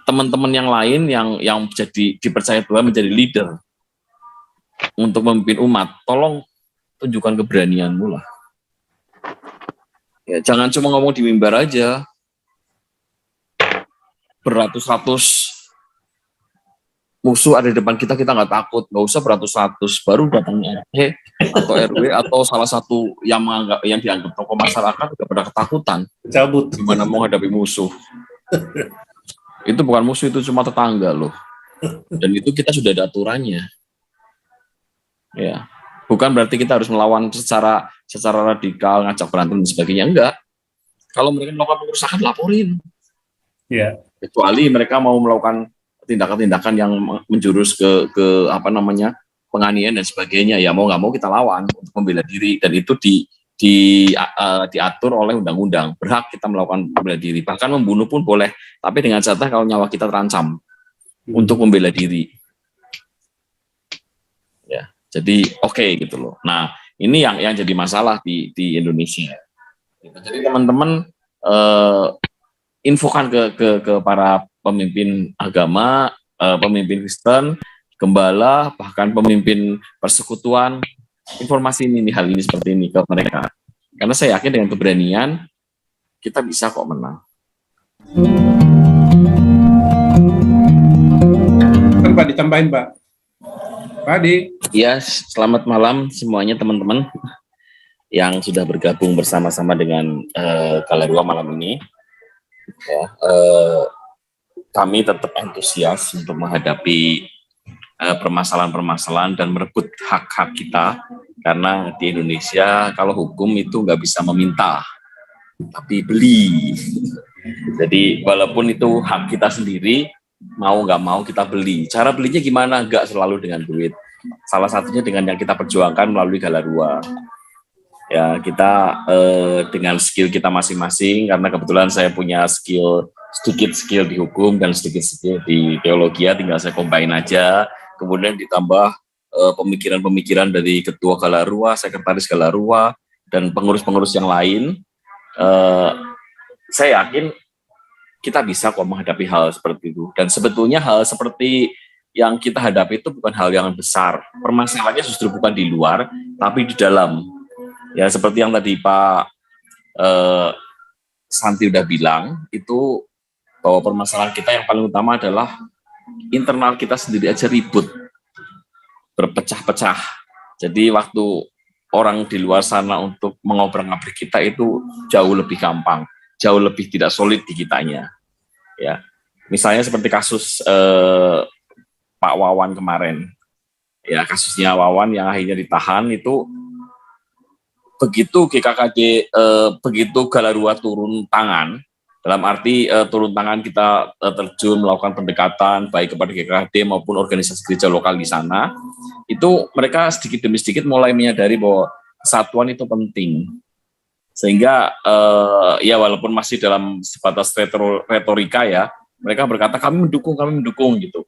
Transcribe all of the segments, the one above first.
teman-teman yang lain yang jadi dipercaya Tuhan menjadi leader untuk memimpin umat, tolong tunjukkan keberanianmu lah. Ya, jangan cuma ngomong di mimbar aja. Beratus-ratus musuh ada di depan kita nggak takut, nggak usah beratus-ratus, baru datangnya RT atau RW atau salah satu yang dianggap tokoh masyarakat udah pada ketakutan. Cabut. Gimana mau hadapi musuh? Itu bukan musuh, itu cuma tetangga loh. Dan itu kita sudah ada aturannya. Ya, bukan berarti kita harus melawan secara radikal, ngajak berantem dan sebagainya, enggak. Kalau mereka melakukan pengerusakan, laporin. Ya. Kecuali mereka mau melakukan tindakan-tindakan yang menjurus ke penganiayaan dan sebagainya, ya mau nggak mau kita lawan untuk membela diri, dan itu diatur oleh undang-undang. Berhak kita melakukan membela diri, bahkan membunuh pun boleh, tapi dengan catatan kalau nyawa kita terancam untuk membela diri. Ya, jadi oke gitu loh. Nah, ini yang jadi masalah di Indonesia. Jadi teman-teman infokan ke para pemimpin agama, pemimpin Kristen, gembala, bahkan pemimpin persekutuan, informasi ini, hal ini seperti ini ke mereka. Karena saya yakin dengan keberanian kita bisa kok menang. Pak, ditambahin Pak. Pak Adi. Ya, selamat malam semuanya teman-teman yang sudah bergabung bersama-sama dengan Galarua malam ini. Ya, kami tetap antusias untuk menghadapi permasalahan-permasalahan dan merebut hak-hak kita, karena di Indonesia kalau hukum itu nggak bisa meminta, tapi beli. Jadi walaupun itu hak kita sendiri, mau nggak mau kita beli. Cara belinya gimana? Nggak selalu dengan duit. Salah satunya dengan yang kita perjuangkan melalui Galarua. Ya, kita dengan skill kita masing-masing, karena kebetulan saya punya sedikit skill di hukum dan sedikit skill di teologi, tinggal saya combine aja, kemudian ditambah pemikiran-pemikiran dari ketua Galarua, sekretaris Galarua, dan pengurus-pengurus yang lain. Saya yakin kita bisa kok menghadapi hal seperti itu. Dan sebetulnya hal seperti yang kita hadapi itu bukan hal yang besar. Permasalahannya justru bukan di luar, tapi di dalam. Ya, seperti yang tadi Pak Santi udah bilang, itu bahwa permasalahan kita yang paling utama adalah internal kita sendiri aja ribut, berpecah-pecah. Jadi waktu orang di luar sana untuk mengobrak-abrik kita itu jauh lebih gampang, jauh lebih tidak solid di kitanya. Ya, misalnya seperti kasus Pak Wawan kemarin. Ya, kasusnya Wawan yang akhirnya ditahan itu, begitu GKKD, begitu Galarua turun tangan, dalam arti turun tangan kita terjun melakukan pendekatan baik kepada GKKD maupun organisasi gereja lokal di sana, itu mereka sedikit demi sedikit mulai menyadari bahwa kesatuan itu penting. Sehingga ya walaupun masih dalam sebatas retorika ya, mereka berkata kami mendukung gitu.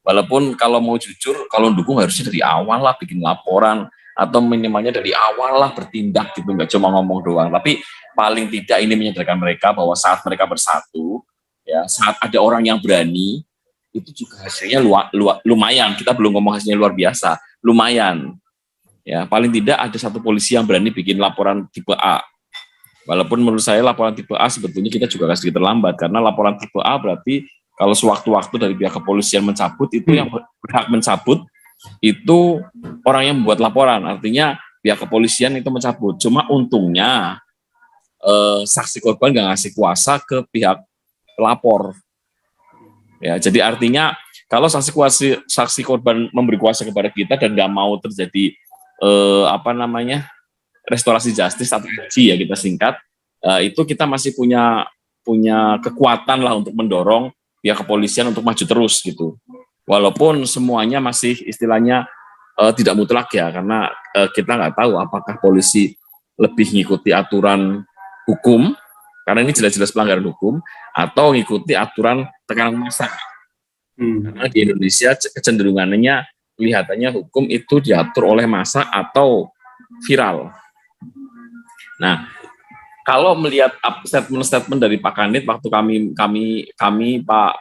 Walaupun kalau mau jujur, kalau mendukung harusnya dari awal lah bikin laporan, atau minimalnya dari awal lah bertindak gitu, nggak cuma ngomong doang. Tapi paling tidak ini menyadarkan mereka bahwa saat mereka bersatu, ya saat ada orang yang berani, itu juga hasilnya lumayan. Kita belum ngomong hasilnya luar biasa, lumayan. Ya, paling tidak ada satu polisi yang berani bikin laporan tipe A. Walaupun menurut saya laporan tipe A sebetulnya kita juga sedikit terlambat, karena laporan tipe A berarti kalau sewaktu-waktu dari pihak kepolisian mencabut, itu yang berhak mencabut itu orang yang membuat laporan, artinya pihak kepolisian itu mencabut. Cuma untungnya saksi korban nggak ngasih kuasa ke pihak pelapor. Ya, jadi artinya kalau saksi korban memberi kuasa kepada kita dan nggak mau terjadi restorasi justice atau RJ ya kita singkat, itu kita masih punya kekuatan lah untuk mendorong pihak kepolisian untuk maju terus gitu. Walaupun semuanya masih istilahnya tidak mutlak ya, karena kita nggak tahu apakah polisi lebih mengikuti aturan hukum, karena ini jelas-jelas pelanggaran hukum, atau mengikuti aturan tekanan massa. Karena di Indonesia kecenderungannya kelihatannya hukum itu diatur oleh massa atau viral. Nah, kalau melihat statement-statement dari Pak Kanit waktu kami Pak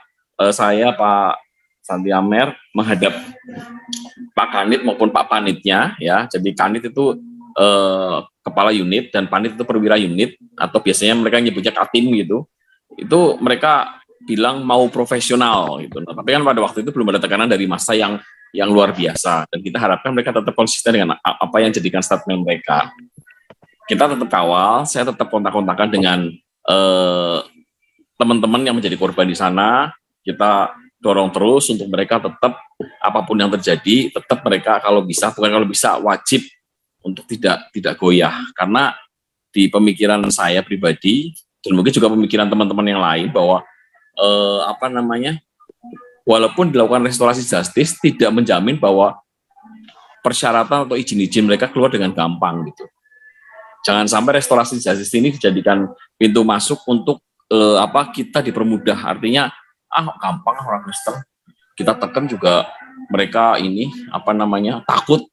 saya Pak Santi Amer menghadap Pak Kanit maupun Pak Panitnya ya. Jadi Kanit itu kepala unit dan Panit itu perwira unit atau biasanya mereka nyebutnya Katim gitu. Itu mereka bilang mau profesional gitu. Nah, tapi kan pada waktu itu belum ada tekanan dari massa yang luar biasa dan kita harapkan mereka tetap konsisten dengan apa yang jadikan statement mereka. Kita tetap kawal, saya tetap kontak-kontakan dengan teman-teman yang menjadi korban di sana. Kita dorong terus untuk mereka tetap apapun yang terjadi, tetap mereka kalau bisa, bukan kalau bisa, wajib untuk tidak goyah. Karena di pemikiran saya pribadi dan mungkin juga pemikiran teman-teman yang lain bahwa walaupun dilakukan restorasi justice tidak menjamin bahwa persyaratan atau izin-izin mereka keluar dengan gampang gitu. Jangan sampai restorasi justice ini dijadikan pintu masuk untuk kita dipermudah. Artinya gampang orang Kristen. Kita tekan juga mereka ini takut.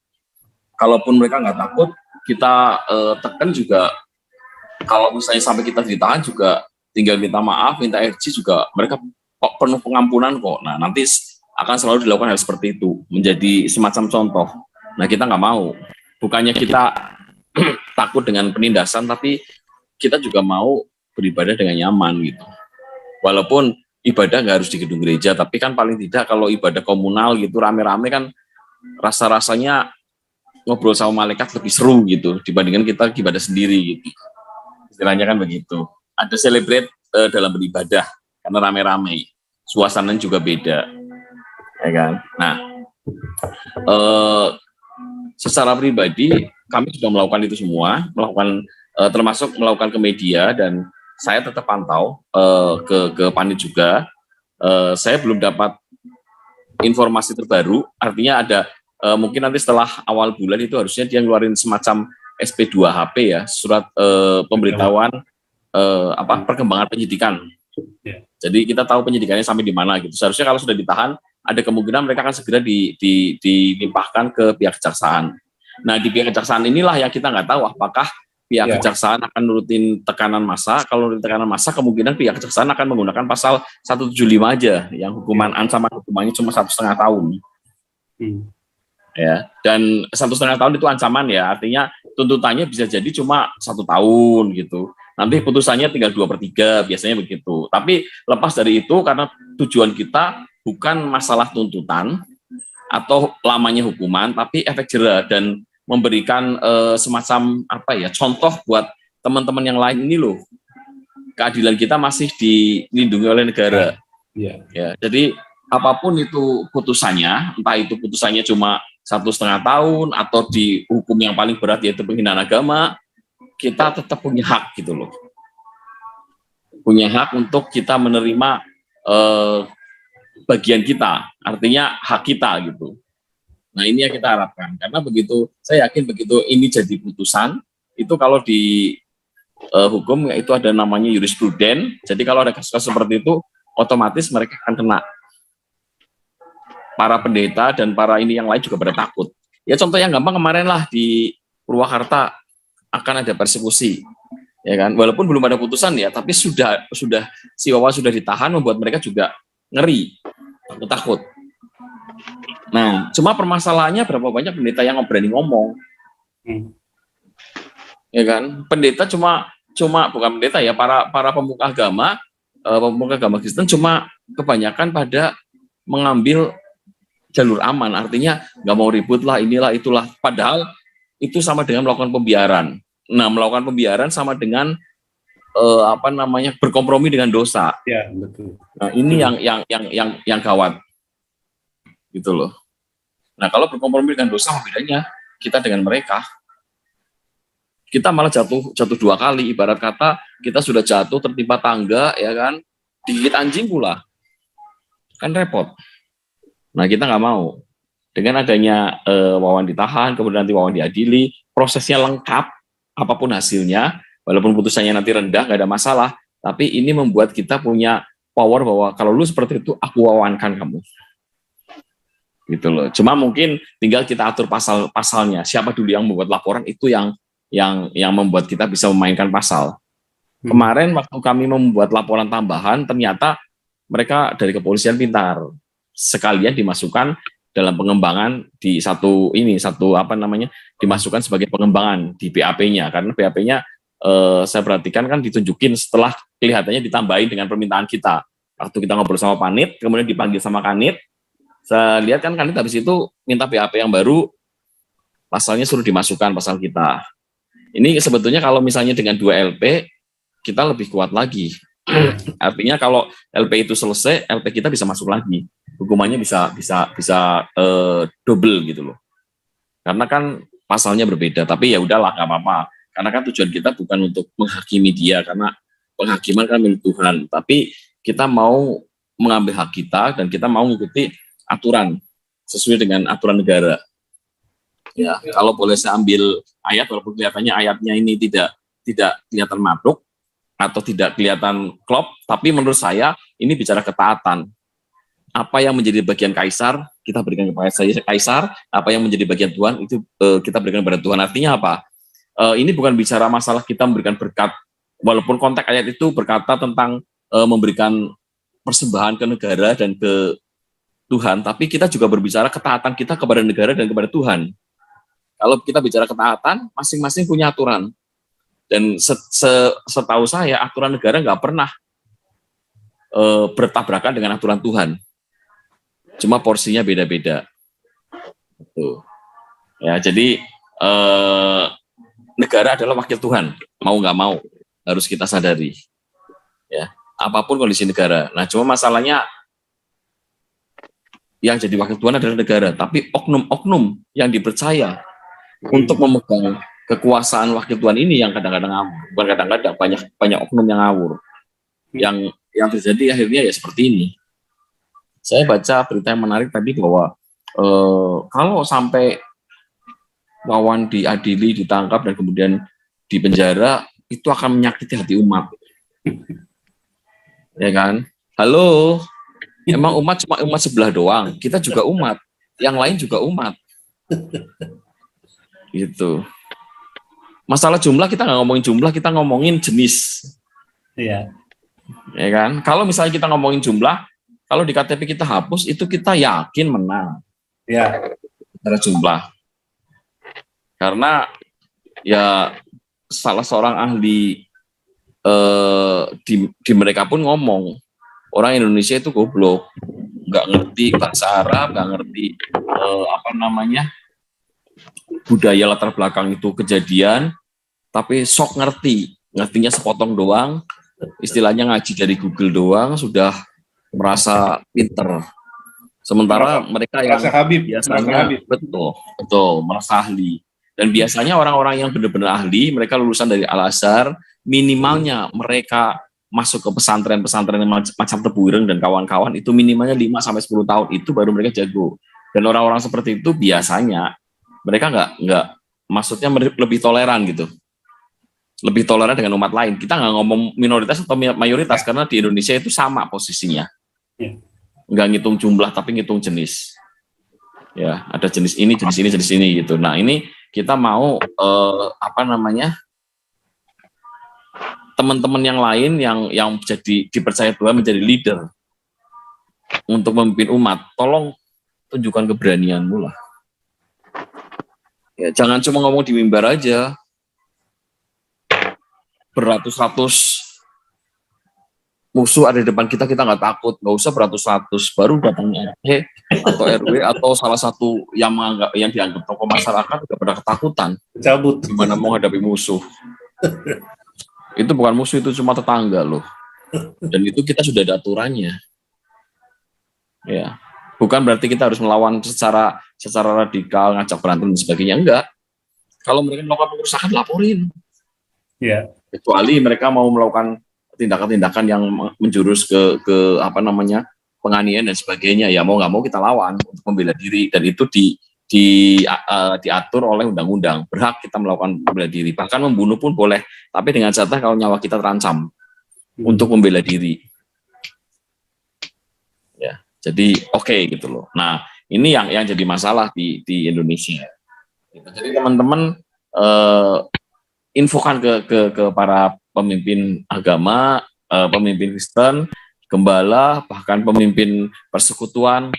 Kalaupun mereka nggak takut, kita tekan juga. Kalau misalnya sampai kita ditahan juga tinggal minta maaf, minta RG juga mereka penuh pengampunan kok. Nah nanti akan selalu dilakukan hal seperti itu, menjadi semacam contoh. Nah kita nggak mau. Bukannya kita takut dengan penindasan, tapi kita juga mau beribadah dengan nyaman gitu. Walaupun ibadah nggak harus di gedung gereja, tapi kan paling tidak kalau ibadah komunal gitu rame-rame kan rasa-rasanya ngobrol sama malaikat lebih seru gitu dibandingkan kita ibadah sendiri gitu. Istilahnya kan begitu. Ada celebrate dalam beribadah karena rame-rame, suasananya juga beda, ya kan. Nah, secara pribadi kami sudah melakukan itu semua, termasuk melakukan ke media dan saya tetap pantau ke Panit juga. Saya belum dapat informasi terbaru, artinya ada mungkin nanti setelah awal bulan itu harusnya dia ngeluarin semacam SP2HP ya, surat pemberitahuan perkembangan penyidikan. Jadi kita tahu penyidikannya sampai di mana gitu. Seharusnya kalau sudah ditahan, ada kemungkinan mereka akan segera dilimpahkan ke pihak kejaksaan. Nah di pihak kejaksaan inilah yang kita nggak tahu apakah pihak kejaksaan akan nurutin tekanan massa. Kalau nurutin tekanan massa, kemungkinan pihak kejaksaan akan menggunakan pasal 175 aja, yang hukuman ancaman hukumannya cuma 1,5 tahun. Ya, dan 1,5 tahun itu ancaman ya, artinya tuntutannya bisa jadi cuma 1 tahun gitu. Nanti putusannya tinggal 2/3, biasanya begitu. Tapi lepas dari itu, karena tujuan kita bukan masalah tuntutan atau lamanya hukuman, tapi efek jera dan memberikan semacam contoh buat teman-teman yang lain ini loh. Keadilan kita masih dilindungi oleh negara. Ya, jadi apapun itu putusannya, entah itu putusannya cuma 1,5 tahun atau di hukum yang paling berat yaitu penghinaan agama, kita tetap punya hak gitu loh. Punya hak untuk kita menerima bagian kita, artinya hak kita gitu. Nah ini yang kita harapkan, karena begitu, saya yakin begitu ini jadi putusan, itu kalau di hukum itu ada namanya jurispruden, jadi kalau ada kasus-kasus seperti itu, otomatis mereka akan kena. Para pendeta dan para ini yang lain juga pada takut. Ya contoh yang gampang kemarin lah di Purwakarta akan ada persekusi, ya kan? Walaupun belum ada putusan ya, tapi sudah si Wawa sudah ditahan, membuat mereka juga ngeri, takut. Nah, cuma permasalahannya berapa banyak pendeta yang berani ngomong, ya kan? Pendeta cuma bukan pendeta ya, para pemuka agama Kristen cuma kebanyakan pada mengambil jalur aman, artinya nggak mau ribut lah, inilah itulah. Padahal itu sama dengan melakukan pembiaran. Nah, melakukan pembiaran sama dengan berkompromi dengan dosa. Ya, betul. Nah, ini yang gawat, gitu loh. Nah, kalau berkompromi dengan dosa, bedanya kita dengan mereka. Kita malah jatuh 2 kali. Ibarat kata kita sudah jatuh tertimpa tangga, ya kan? Digigit anjing pula, kan repot. Nah kita nggak mau. Dengan adanya Wawan ditahan, kemudian nanti Wawan diadili, prosesnya lengkap, apapun hasilnya, walaupun putusannya nanti rendah, nggak ada masalah, tapi ini membuat kita punya power bahwa kalau lu seperti itu, aku wawankan kamu. Gitu loh. Cuma mungkin tinggal kita atur pasalnya. Siapa dulu yang membuat laporan, itu yang membuat kita bisa memainkan pasal. Kemarin waktu kami membuat laporan tambahan, ternyata mereka dari kepolisian pintar, sekalian dimasukkan dalam pengembangan di satu dimasukkan sebagai pengembangan di BAP-nya, karena BAP-nya saya perhatikan kan ditunjukin setelah kelihatannya ditambahin dengan permintaan kita. Waktu kita ngobrol sama Panit, kemudian dipanggil sama Kanit, saya lihat kan Kanit habis itu minta BAP yang baru, pasalnya suruh dimasukkan pasal kita. Ini sebetulnya kalau misalnya dengan 2 LP, kita lebih kuat lagi. Artinya kalau LP itu selesai, LP kita bisa masuk lagi. Hukumannya bisa double gitu loh. Karena kan pasalnya berbeda, tapi ya udahlah nggak apa-apa. Karena kan tujuan kita bukan untuk menghakimi dia, karena penghakiman kan milik Tuhan. Tapi kita mau mengambil hak kita dan kita mau mengikuti aturan sesuai dengan aturan negara. Ya, kalau boleh saya ambil ayat, walaupun kelihatannya ayatnya ini tidak kelihatan matuk atau tidak kelihatan klop, tapi menurut saya ini bicara ketaatan. Apa yang menjadi bagian kaisar, kita berikan kepada kaisar, apa yang menjadi bagian Tuhan, itu kita berikan kepada Tuhan. Artinya apa? Ini bukan bicara masalah kita memberikan berkat, walaupun konteks ayat itu berkata tentang memberikan persembahan ke negara dan ke Tuhan, tapi kita juga berbicara ketaatan kita kepada negara dan kepada Tuhan. Kalau kita bicara ketaatan, masing-masing punya aturan. Dan setahu saya, aturan negara nggak pernah bertabrakan dengan aturan Tuhan. Cuma porsinya beda-beda. Ya, jadi negara adalah wakil Tuhan, mau nggak mau harus kita sadari. Ya, apapun kondisi negara. Nah, cuma masalahnya yang jadi wakil Tuhan adalah negara, tapi oknum-oknum yang dipercaya untuk memegang kekuasaan wakil Tuhan ini yang kadang-kadang ngawur. Bukan kadang-kadang, banyak oknum yang ngawur. Yang terjadi akhirnya ya seperti ini. Saya baca berita yang menarik tadi bahwa kalau sampai Wawan diadili, ditangkap dan kemudian dipenjara, itu akan menyakiti hati umat. Ya kan? Halo, emang umat cuma umat sebelah doang? Kita juga umat, yang lain juga umat. Gitu. Masalah jumlah kita nggak ngomongin jumlah, kita ngomongin jenis. Iya. Ya kan? Kalau misalnya kita ngomongin jumlah, kalau di KTP kita hapus, itu kita yakin menang. Ya. Secara jumlah. Karena ya salah seorang ahli di mereka pun ngomong, orang Indonesia itu goblok, nggak ngerti bahasa Arab, nggak ngerti budaya latar belakang itu kejadian, tapi sok ngertinya sepotong doang, istilahnya ngaji dari Google doang, sudah merasa pinter. Sementara mereka yang biasanya betul merasa ahli. Dan biasanya orang-orang yang benar-benar ahli, mereka lulusan dari Al-Azhar, minimalnya mereka masuk ke pesantren-pesantren macam Tebu Ireng dan kawan-kawan, itu minimalnya 5-10 tahun, itu baru mereka jago. Dan orang-orang seperti itu biasanya mereka nggak maksudnya lebih toleran gitu. Lebih toleran dengan umat lain. Kita nggak ngomong minoritas atau mayoritas, karena di Indonesia itu sama posisinya. Nggak ngitung jumlah, tapi ngitung jenis. Ya, ada jenis ini gitu. Nah, ini kita mau teman-teman yang lain yang jadi dipercaya Tuhan menjadi leader untuk memimpin umat, tolong tunjukkan keberanianmu lah. Ya, jangan cuma ngomong di mimbar aja. Beratus-ratus musuh ada di depan kita nggak takut, nggak usah beratus-ratus, baru datangnya RT atau RW atau salah satu yang dianggap tokoh masyarakat udah pada ketakutan. Cabut. Gimana mau hadapi musuh? Itu bukan musuh, itu cuma tetangga loh. Dan itu kita sudah ada aturannya. Ya, bukan berarti kita harus melawan secara radikal, ngajak berantem dan sebagainya, enggak. Kalau mereka melakukan pengerusakan, laporin. Ya. Kecuali mereka mau melakukan tindakan-tindakan yang menjurus ke penganiayaan dan sebagainya, ya mau nggak mau kita lawan untuk membela diri, dan itu diatur oleh undang-undang, berhak kita melakukan membela diri, bahkan membunuh pun boleh, tapi dengan catatan kalau nyawa kita terancam untuk membela diri. Ya, jadi oke gitu loh. Nah, ini yang jadi masalah di Indonesia. Jadi teman-teman infokan ke para pemimpin agama, pemimpin Kristen, gembala, bahkan pemimpin persekutuan,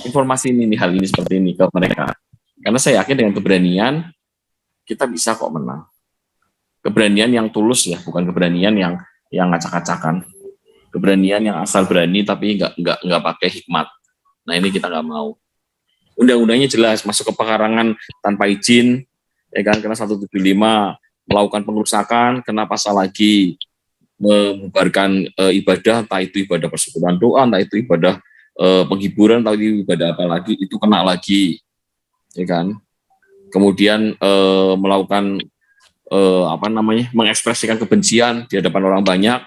informasi ini, hal ini seperti ini ke mereka. Karena saya yakin dengan keberanian, kita bisa kok menang. Keberanian yang tulus ya, bukan keberanian yang acak-acakan. Keberanian yang asal berani tapi nggak pakai hikmat. Nah ini kita nggak mau. Undang-undangnya jelas, masuk ke pekarangan tanpa izin, ya kan, kena 175, melakukan pengerusakan, kena pasal lagi, membubarkan ibadah, entah itu ibadah persekutuan doa, entah itu ibadah penghiburan, entah itu ibadah apa lagi, itu kena lagi, ya kan. Kemudian melakukan mengekspresikan kebencian di hadapan orang banyak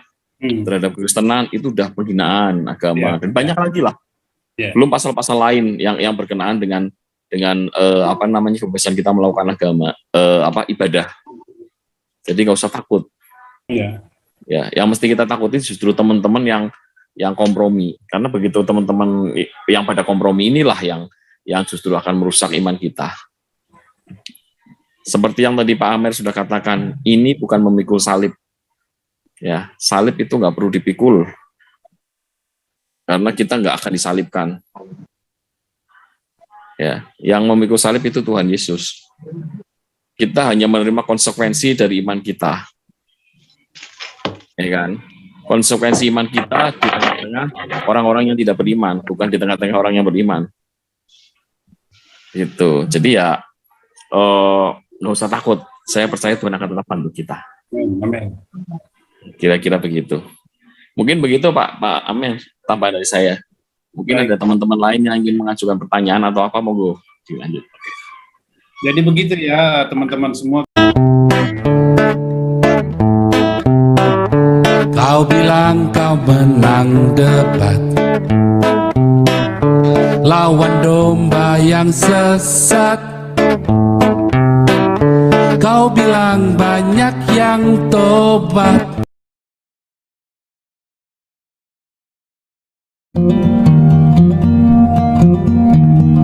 terhadap Kristenan, itu udah penghinaan agama, dan banyak lagi lah. Belum pasal-pasal lain yang berkenaan dengan kebebasan kita melakukan agama, ibadah. Jadi nggak usah takut. Ya, yang mesti kita takutin justru teman-teman yang kompromi, karena begitu teman-teman yang pada kompromi inilah yang justru akan merusak iman kita. Seperti yang tadi Pak Amer sudah katakan, ini bukan memikul salib. Ya, salib itu nggak perlu dipikul, karena kita nggak akan disalibkan. Ya, yang memikul salib itu Tuhan Yesus. Kita hanya menerima konsekuensi dari iman kita. Ya kan? Konsekuensi iman kita di tengah-tengah orang-orang yang tidak beriman, bukan di tengah-tengah orang yang beriman. Gitu. Jadi ya nggak usah takut. Saya percaya Tuhan akan tetap bantu kita. Amin. Kira-kira begitu. Mungkin begitu Pak Amin, tambah dari saya. Mungkin ada teman-teman lain yang ingin mengajukan pertanyaan atau apa, monggo dilanjut. Jadi begitu ya teman-teman semua. Kau bilang kau menang debat lawan domba yang sesat. Kau bilang banyak yang tobat.